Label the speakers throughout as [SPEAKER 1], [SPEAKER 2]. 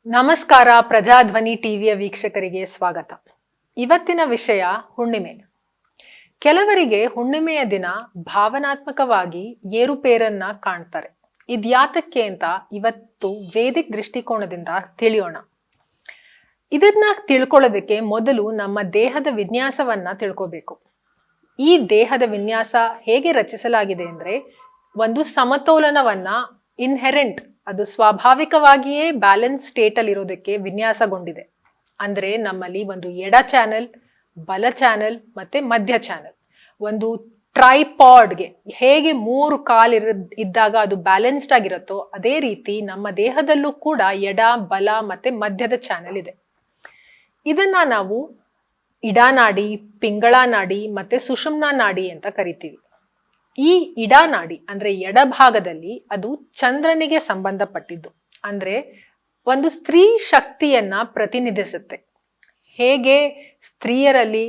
[SPEAKER 1] ನಮಸ್ಕಾರ. ಪ್ರಜಾಧ್ವನಿ ಟಿವಿಯ ವೀಕ್ಷಕರಿಗೆ ಸ್ವಾಗತ. ಇವತ್ತಿನ ವಿಷಯ ಹುಣ್ಣಿಮೆ. ಕೆಲವರಿಗೆ ಹುಣ್ಣಿಮೆಯ ದಿನ ಭಾವನಾತ್ಮಕವಾಗಿ ಏರುಪೇರನ್ನ ಕಾಣ್ತಾರೆ. ಇದ್ಯಾತಕ್ಕೆ ಅಂತ ಇವತ್ತು ವೇದಿಕ್ ದೃಷ್ಟಿಕೋನದಿಂದ ತಿಳಿಯೋಣ. ಇದನ್ನ ತಿಳ್ಕೊಳ್ಳೋದಕ್ಕೆ ಮೊದಲು ನಮ್ಮ ದೇಹದ ವಿನ್ಯಾಸವನ್ನ ತಿಳ್ಕೋಬೇಕು. ಈ ದೇಹದ ವಿನ್ಯಾಸ ಹೇಗೆ ರಚಿಸಲಾಗಿದೆ ಅಂದ್ರೆ, ಒಂದು ಸಮತೋಲನವನ್ನ ಇನ್ಹೆರೆಂಟ್, ಅದು ಸ್ವಾಭಾವಿಕವಾಗಿಯೇ ಬ್ಯಾಲೆನ್ಸ್ ಸ್ಟೇಟ್ ಅಲ್ಲಿ ಇರೋದಕ್ಕೆ ವಿನ್ಯಾಸಗೊಂಡಿದೆ. ಅಂದ್ರೆ ನಮ್ಮಲ್ಲಿ ಒಂದು ಎಡ ಚಾನೆಲ್, ಬಲ ಚಾನೆಲ್ ಮತ್ತೆ ಮಧ್ಯ ಚಾನೆಲ್. ಒಂದು ಟ್ರೈಪಾಡ್ಗೆ ಹೇಗೆ 3 ಕಾಲ್ ಇದ್ದಾಗ ಅದು ಬ್ಯಾಲೆನ್ಸ್ಡ್ ಆಗಿರುತ್ತೋ, ಅದೇ ರೀತಿ ನಮ್ಮ ದೇಹದಲ್ಲೂ ಕೂಡ ಎಡ, ಬಲ ಮತ್ತೆ ಮಧ್ಯದ ಚಾನೆಲ್ ಇದೆ. ಇದನ್ನ ನಾವು ಇಡಾನಾಡಿ, ಪಿಂಗಳ ನಾಡಿ ಮತ್ತೆ ಸುಷುಮ್ನಾ ನಾಡಿ ಅಂತ ಕರಿತೀವಿ. ಈ ಇಡಾನಾಡಿ ಅಂದ್ರೆ ಎಡಭಾಗದಲ್ಲಿ ಅದು ಚಂದ್ರನಿಗೆ ಸಂಬಂಧಪಟ್ಟಿದ್ದು. ಅಂದ್ರೆ ಒಂದು ಸ್ತ್ರೀ ಶಕ್ತಿಯನ್ನ ಪ್ರತಿನಿಧಿಸುತ್ತೆ. ಹೇಗೆ ಸ್ತ್ರೀಯರಲ್ಲಿ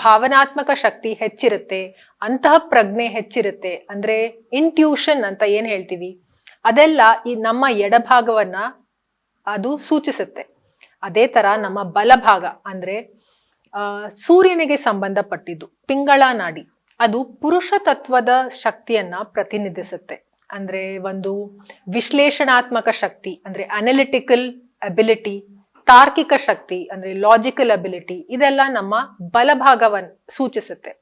[SPEAKER 1] ಭಾವನಾತ್ಮಕ ಶಕ್ತಿ ಹೆಚ್ಚಿರುತ್ತೆ, ಅಂತಹ ಪ್ರಜ್ಞೆ ಹೆಚ್ಚಿರುತ್ತೆ, ಅಂದ್ರೆ ಇಂಟ್ಯೂಷನ್ ಅಂತ ಏನ್ ಹೇಳ್ತೀವಿ, ಅದೆಲ್ಲ ಈ ನಮ್ಮ ಎಡಭಾಗವನ್ನ ಅದು ಸೂಚಿಸುತ್ತೆ. ಅದೇ ತರ ನಮ್ಮ ಬಲಭಾಗ ಅಂದ್ರೆ ಸೂರ್ಯನಿಗೆ ಸಂಬಂಧಪಟ್ಟಿದ್ದು ಪಿಂಗಳ ನಾಡಿ, ಅದು ಪುರುಷ ತತ್ವದ ಶಕ್ತಿಯನ್ನ ಪ್ರತಿನಿಧಿಸುತ್ತೆ. ಅಂದ್ರೆ ಒಂದು ವಿಶ್ಲೇಷಣಾತ್ಮಕ ಶಕ್ತಿ ಅಂದ್ರೆ ಅನಲಿಟಿಕಲ್ ಅಬಿಲಿಟಿ, ತಾರ್ಕಿಕ ಶಕ್ತಿ ಅಂದ್ರೆ ಲಾಜಿಕಲ್ ಅಬಿಲಿಟಿ, ಇದೆಲ್ಲ ನಮ್ಮ ಬಲಭಾಗವನ್ನು ಸೂಚಿಸುತ್ತೆ.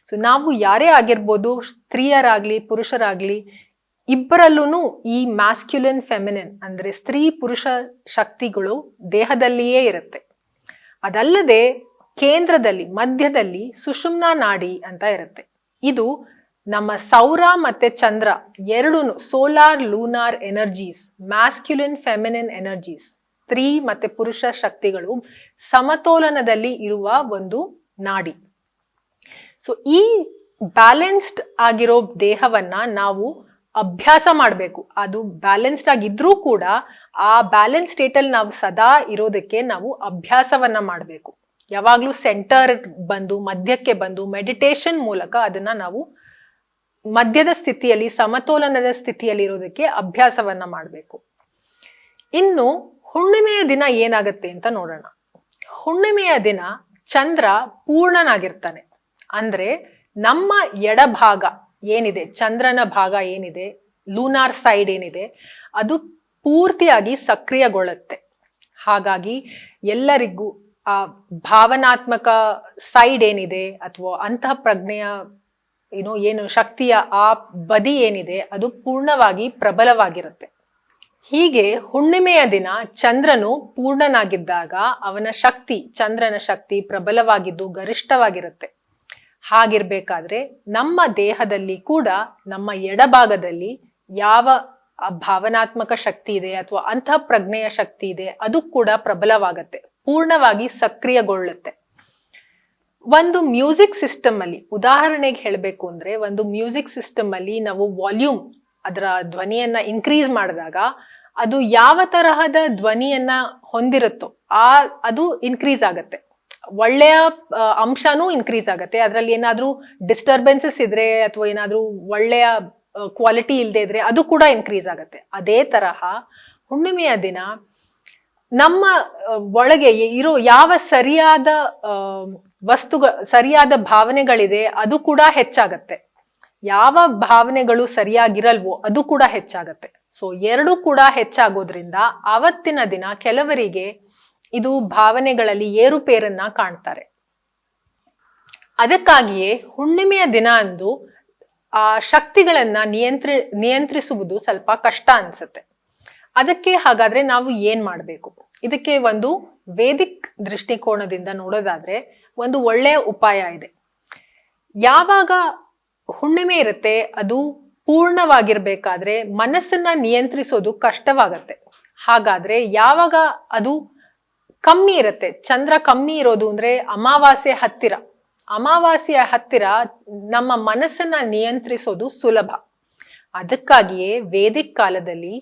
[SPEAKER 1] ಸೊ ನಾವು ಯಾರೇ ಆಗಿರ್ಬೋದು, ಸ್ತ್ರೀಯರಾಗ್ಲಿ ಪುರುಷರಾಗ್ಲಿ, ಇಬ್ಬರಲ್ಲೂ ಈ ಮ್ಯಾಸ್ಕ್ಯುಲಿನ್ ಫೆಮಿನಿನ್ ಅಂದ್ರೆ ಸ್ತ್ರೀ ಪುರುಷ ಶಕ್ತಿಗಳು ದೇಹದಲ್ಲಿಯೇ ಇರುತ್ತೆ. ಅದಲ್ಲದೆ ಕೇಂದ್ರದಲ್ಲಿ ಮಧ್ಯದಲ್ಲಿ ಸುಷುಮ್ನಾ ನಾಡಿ ಅಂತ ಇರುತ್ತೆ. ಇದು ನಮ್ಮ ಸೌರ ಮತ್ತೆ ಚಂದ್ರ ಎರಡೂ solar lunar energies, masculine feminine energies, ಸ್ತ್ರೀ ಮತ್ತೆ ಪುರುಷ ಶಕ್ತಿಗಳು ಸಮತೋಲನದಲ್ಲಿ ಇರುವ ಒಂದು ನಾಡಿ. ಸೊ ಈ ಬ್ಯಾಲೆನ್ಸ್ಡ್ ಆಗಿರೋ ದೇಹವನ್ನ ನಾವು ಅಭ್ಯಾಸ ಮಾಡಬೇಕು. ಅದು ಬ್ಯಾಲೆನ್ಸ್ಡ್ ಆಗಿದ್ರೂ ಕೂಡ ಆ ಬ್ಯಾಲೆನ್ಸ್ ಸ್ಟೇಟ್ ಅಲ್ಲಿ ನಾವು ಸದಾ ಇರೋದಕ್ಕೆ ನಾವು ಅಭ್ಯಾಸವನ್ನ ಮಾಡಬೇಕು. ಯಾವಾಗ್ಲೂ ಸೆಂಟರ್ ಬಂದು ಮಧ್ಯಕ್ಕೆ ಬಂದು ಮೆಡಿಟೇಷನ್ ಮೂಲಕ ಅದನ್ನ ನಾವು ಮಧ್ಯದ ಸ್ಥಿತಿಯಲ್ಲಿ, ಸಮತೋಲನದ ಸ್ಥಿತಿಯಲ್ಲಿ ಇರೋದಕ್ಕೆ ಅಭ್ಯಾಸವನ್ನ ಮಾಡಬೇಕು. ಇನ್ನು ಹುಣ್ಣಿಮೆಯ ದಿನ ಏನಾಗತ್ತೆ ಅಂತ ನೋಡೋಣ. ಹುಣ್ಣಿಮೆಯ ದಿನ ಚಂದ್ರ ಪೂರ್ಣನಾಗಿರ್ತಾನೆ. ಅಂದ್ರೆ ನಮ್ಮ ಎಡಭಾಗ ಏನಿದೆ, ಚಂದ್ರನ ಭಾಗ ಏನಿದೆ, ಲೂನಾರ್ ಸೈಡ್ ಏನಿದೆ, ಅದು ಪೂರ್ತಿಯಾಗಿ ಸಕ್ರಿಯಗೊಳ್ಳುತ್ತೆ. ಹಾಗಾಗಿ ಎಲ್ಲರಿಗೂ ಆ ಭಾವನಾತ್ಮಕ ಸೈಡ್ ಏನಿದೆ ಅಥವಾ ಅಂತಹ ಪ್ರಜ್ಞೆಯ ಏನು ಶಕ್ತಿಯ ಆ ಬದಿ ಏನಿದೆ, ಅದು ಪೂರ್ಣವಾಗಿ ಪ್ರಬಲವಾಗಿರುತ್ತೆ. ಹೀಗೆ ಹುಣ್ಣಿಮೆಯ ದಿನ ಚಂದ್ರನು ಪೂರ್ಣನಾಗಿದ್ದಾಗ ಅವನ ಶಕ್ತಿ, ಚಂದ್ರನ ಶಕ್ತಿ ಪ್ರಬಲವಾಗಿದ್ದು ಗರಿಷ್ಠವಾಗಿರುತ್ತೆ. ಹಾಗಿರ್ಬೇಕಾದ್ರೆ ನಮ್ಮ ದೇಹದಲ್ಲಿ ಕೂಡ ನಮ್ಮ ಎಡಭಾಗದಲ್ಲಿ ಯಾವ ಭಾವನಾತ್ಮಕ ಶಕ್ತಿ ಇದೆ ಅಥವಾ ಅಂತಹ ಪ್ರಜ್ಞೆಯ ಶಕ್ತಿ ಇದೆ, ಅದು ಕೂಡ ಪ್ರಬಲವಾಗತ್ತೆ, ಪೂರ್ಣವಾಗಿ ಸಕ್ರಿಯಗೊಳ್ಳುತ್ತೆ. ಒಂದು ಮ್ಯೂಸಿಕ್ ಸಿಸ್ಟಮ್ ಅಲ್ಲಿ, ಉದಾಹರಣೆಗೆ ಹೇಳಬೇಕು ಅಂದ್ರೆ, ಒಂದು ಮ್ಯೂಸಿಕ್ ಸಿಸ್ಟಮ್ ಅಲ್ಲಿ ನಾವು ವಾಲ್ಯೂಮ್, ಅದರ ಧ್ವನಿಯನ್ನ ಇನ್ಕ್ರೀಸ್ ಮಾಡಿದಾಗ ಅದು ಯಾವ ತರಹದ ಧ್ವನಿಯನ್ನ ಹೊಂದಿರುತ್ತೋ ಅದು ಇನ್ಕ್ರೀಸ್ ಆಗತ್ತೆ. ಒಳ್ಳೆಯ ಅಂಶನೂ ಇನ್ಕ್ರೀಸ್ ಆಗತ್ತೆ. ಅದರಲ್ಲಿ ಏನಾದ್ರೂ ಡಿಸ್ಟರ್ಬೆನ್ಸಸ್ ಇದ್ರೆ ಅಥವಾ ಏನಾದ್ರೂ ಒಳ್ಳೆಯ ಕ್ವಾಲಿಟಿ ಇಲ್ಲದೆ ಇದ್ರೆ ಅದು ಕೂಡ ಇನ್ಕ್ರೀಸ್ ಆಗತ್ತೆ. ಅದೇ ತರಹ ಹುಣ್ಣಿಮೆಯ ದಿನ ನಮ್ಮ ಒಳಗೆ ಇರೋ ಯಾವ ಸರಿಯಾದ ಸರಿಯಾದ ಭಾವನೆಗಳಿದೆ ಅದು ಕೂಡ ಹೆಚ್ಚಾಗತ್ತೆ. ಯಾವ ಭಾವನೆಗಳು ಸರಿಯಾಗಿರಲ್ವೋ ಅದು ಕೂಡ ಹೆಚ್ಚಾಗತ್ತೆ. ಸೊ ಎರಡೂ ಕೂಡ ಹೆಚ್ಚಾಗೋದ್ರಿಂದ ಆವತ್ತಿನ ದಿನ ಕೆಲವರಿಗೆ ಇದು ಭಾವನೆಗಳಲ್ಲಿ ಏರುಪೇರನ್ನ ಕಾಣ್ತಾರೆ. ಅದಕ್ಕಾಗಿಯೇ ಹುಣ್ಣಿಮೆಯ ದಿನ ಅಂದು ಆ ಶಕ್ತಿಗಳನ್ನ ನಿಯಂತ್ರಿಸುವುದು ಸ್ವಲ್ಪ ಕಷ್ಟ ಅನ್ಸುತ್ತೆ. ಅದಕ್ಕೆ ಹಾಗಾದ್ರೆ ನಾವು ಏನ್ ಮಾಡ್ಬೇಕು? ಇದಕ್ಕೆ ಒಂದು ವೇದಿಕ್ ದೃಷ್ಟಿಕೋನದಿಂದ ನೋಡೋದಾದ್ರೆ ಒಂದು ಒಳ್ಳೆಯ ಉಪಾಯ ಇದೆ. ಯಾವಾಗ ಹುಣ್ಣಿಮೆ ಇರುತ್ತೆ, ಅದು ಪೂರ್ಣವಾಗಿರ್ಬೇಕಾದ್ರೆ ಮನಸ್ಸನ್ನ ನಿಯಂತ್ರಿಸೋದು ಕಷ್ಟವಾಗತ್ತೆ. ಹಾಗಾದ್ರೆ ಯಾವಾಗ ಅದು ಕಮ್ಮಿ ಇರುತ್ತೆ, ಚಂದ್ರ ಕಮ್ಮಿ ಇರೋದು ಅಂದ್ರೆ ಅಮಾವಾಸ್ಯೆಯ ಹತ್ತಿರ ನಮ್ಮ ಮನಸ್ಸನ್ನ ನಿಯಂತ್ರಿಸೋದು ಸುಲಭ. ಅದಕ್ಕಾಗಿಯೇ ವೇದಿಕ್ ಕಾಲದಲ್ಲಿ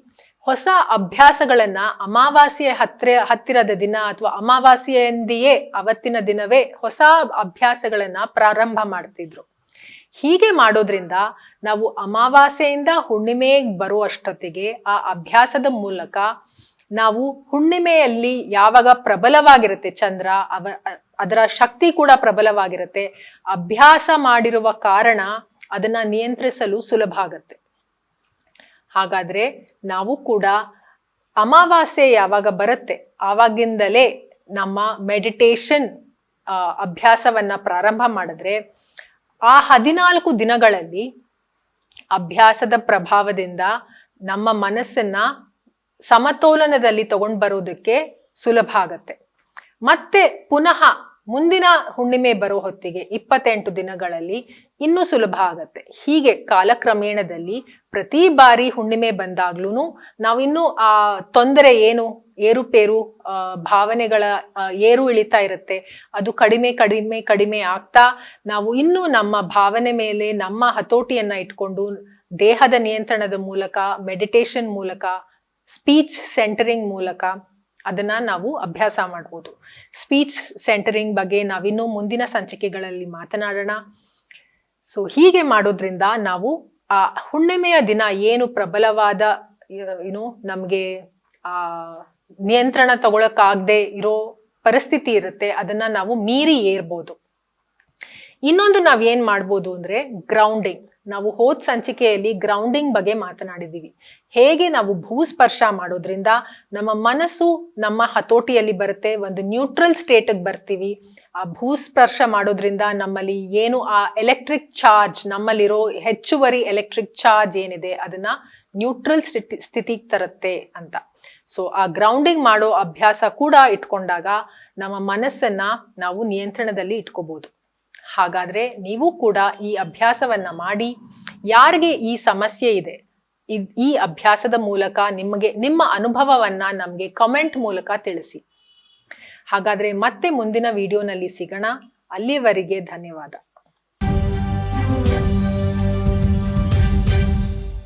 [SPEAKER 1] ಹೊಸ ಅಭ್ಯಾಸಗಳನ್ನ ಅಮಾವಾಸ್ಯೆಯ ಹತ್ತಿರದ ದಿನ ಅಥವಾ ಅಮಾವಾಸ್ಯೆಯಂದಿಯೇ ಅವತ್ತಿನ ದಿನವೇ ಹೊಸ ಅಭ್ಯಾಸಗಳನ್ನ ಪ್ರಾರಂಭ ಮಾಡ್ತಿದ್ರು. ಹೀಗೆ ಮಾಡೋದ್ರಿಂದ ನಾವು ಅಮಾವಾಸ್ಯೆಯಿಂದ ಹುಣ್ಣಿಮೆ ಬರುವಷ್ಟೊತ್ತಿಗೆ ಆ ಅಭ್ಯಾಸದ ಮೂಲಕ ನಾವು ಹುಣ್ಣಿಮೆಯಲ್ಲಿ ಯಾವಾಗ ಪ್ರಬಲವಾಗಿರುತ್ತೆ ಚಂದ್ರ, ಅದರ ಶಕ್ತಿ ಕೂಡ ಪ್ರಬಲವಾಗಿರುತ್ತೆ. ಅಭ್ಯಾಸ ಮಾಡಿರುವ ಕಾರಣ ಅದನ್ನ ನಿಯಂತ್ರಿಸಲು ಸುಲಭ ಆಗತ್ತೆ. ಹಾಗಾದ್ರೆ ನಾವು ಕೂಡ ಅಮಾವಾಸ್ಯೆ ಯಾವಾಗ ಬರುತ್ತೆ ಆವಾಗಿಂದಲೇ ನಮ್ಮ ಮೆಡಿಟೇಷನ್ ಅಭ್ಯಾಸವನ್ನ ಪ್ರಾರಂಭ ಮಾಡಿದ್ರೆ ಆ 14 ದಿನಗಳಲ್ಲಿ ಅಭ್ಯಾಸದ ಪ್ರಭಾವದಿಂದ ನಮ್ಮ ಮನಸ್ಸನ್ನ ಸಮತೋಲನದಲ್ಲಿ ತಗೊಂಡು ಬರೋದಕ್ಕೆ ಸುಲಭ ಆಗತ್ತೆ. ಮತ್ತೆ ಪುನಃ ಮುಂದಿನ ಹುಣ್ಣಿಮೆ ಬರೋ ಹೊತ್ತಿಗೆ 28 ದಿನಗಳಲ್ಲಿ ಇನ್ನೂ ಸುಲಭ ಆಗತ್ತೆ. ಹೀಗೆ ಕಾಲಕ್ರಮೇಣದಲ್ಲಿ ಪ್ರತಿ ಬಾರಿ ಹುಣ್ಣಿಮೆ ಬಂದಾಗ್ಲೂ ನಾವಿನ್ನೂ ಆ ತೊಂದರೆ ಏನು, ಏರುಪೇರು ಭಾವನೆಗಳ ಏರು ಇಳಿತಾ ಇರುತ್ತೆ, ಅದು ಕಡಿಮೆ ಕಡಿಮೆ ಕಡಿಮೆ ಆಗ್ತಾ ನಾವು ಇನ್ನೂ ನಮ್ಮ ಭಾವನೆ ಮೇಲೆ ನಮ್ಮ ಹತೋಟಿಯನ್ನ ಇಟ್ಕೊಂಡು ದೇಹದ ನಿಯಂತ್ರಣದ ಮೂಲಕ, ಮೆಡಿಟೇಷನ್ ಮೂಲಕ, ಸ್ಪೀಚ್ ಸೆಂಟರಿಂಗ್ ಮೂಲಕ ಅದನ್ನ ನಾವು ಅಭ್ಯಾಸ ಮಾಡ್ಬೋದು. ಸ್ಪೀಚ್ ಸೆಂಟರಿಂಗ್ ಬಗ್ಗೆ ನಾವಿನ್ನೂ ಮುಂದಿನ ಸಂಚಿಕೆಗಳಲ್ಲಿ ಮಾತನಾಡೋಣ. ಸೊ ಹೀಗೆ ಮಾಡೋದ್ರಿಂದ ನಾವು ಆ ಹುಣ್ಣಿಮೆಯ ದಿನ ಏನು ಪ್ರಬಲವಾದ ನಮ್ಗೆ ಆ ನಿಯಂತ್ರಣ ತಗೊಳಕ್ಕಾಗದೆ ಇರೋ ಪರಿಸ್ಥಿತಿ ಇರುತ್ತೆ, ಅದನ್ನ ನಾವು ಮೀರಿ ಏರ್ಬೋದು. ಇನ್ನೊಂದು ನಾವ್ ಏನ್ ಮಾಡ್ಬೋದು ಅಂದ್ರೆ ಗ್ರೌಂಡಿಂಗ್. ನಾವು ಹೋದ ಸಂಚಿಕೆಯಲ್ಲಿ ಗ್ರೌಂಡಿಂಗ್ ಬಗ್ಗೆ ಮಾತನಾಡಿದೀವಿ. ಹೇಗೆ ನಾವು ಭೂಸ್ಪರ್ಶ ಮಾಡೋದ್ರಿಂದ ನಮ್ಮ ಮನಸ್ಸು ನಮ್ಮ ಹತೋಟಿಯಲ್ಲಿ ಬರುತ್ತೆ, ಒಂದು ನ್ಯೂಟ್ರಲ್ ಸ್ಟೇಟ್ಗೆ ಬರ್ತೀವಿ. ಆ ಭೂಸ್ಪರ್ಶ ಮಾಡೋದ್ರಿಂದ ನಮ್ಮಲ್ಲಿ ಏನು ಆ ಎಲೆಕ್ಟ್ರಿಕ್ ಚಾರ್ಜ್, ನಮ್ಮಲ್ಲಿರೋ ಹೆಚ್ಚುವರಿ ಎಲೆಕ್ಟ್ರಿಕ್ ಚಾರ್ಜ್ ಏನಿದೆ ಅದನ್ನ ನ್ಯೂಟ್ರಲ್ ಸ್ಥಿತಿಗೆ ತರುತ್ತೆ ಅಂತ. ಸೊ ಆ ಗ್ರೌಂಡಿಂಗ್ ಮಾಡೋ ಅಭ್ಯಾಸ ಕೂಡ ಇಟ್ಕೊಂಡಾಗ ನಮ್ಮ ಮನಸ್ಸನ್ನ ನಾವು ನಿಯಂತ್ರಣದಲ್ಲಿ ಇಟ್ಕೋಬಹುದು. ಹಾಗಾದ್ರೆ ನೀವು ಕೂಡ ಈ ಅಭ್ಯಾಸವನ್ನ ಮಾಡಿ. ಯಾರಿಗೆ ಈ ಸಮಸ್ಯೆ ಇದೆ, ಈ ಅಭ್ಯಾಸದ ಮೂಲಕ ನಿಮ್ಮ ಅನುಭವವನ್ನ ನಮ್ಗೆ ಕಮೆಂಟ್ ಮೂಲಕ ತಿಳಿಸಿ. ಹಾಗಾದ್ರೆ ಮತ್ತೆ ಮುಂದಿನ ವಿಡಿಯೋನಲ್ಲಿ ಸಿಗೋಣ. ಅಲ್ಲಿವರೆಗೆ ಧನ್ಯವಾದ.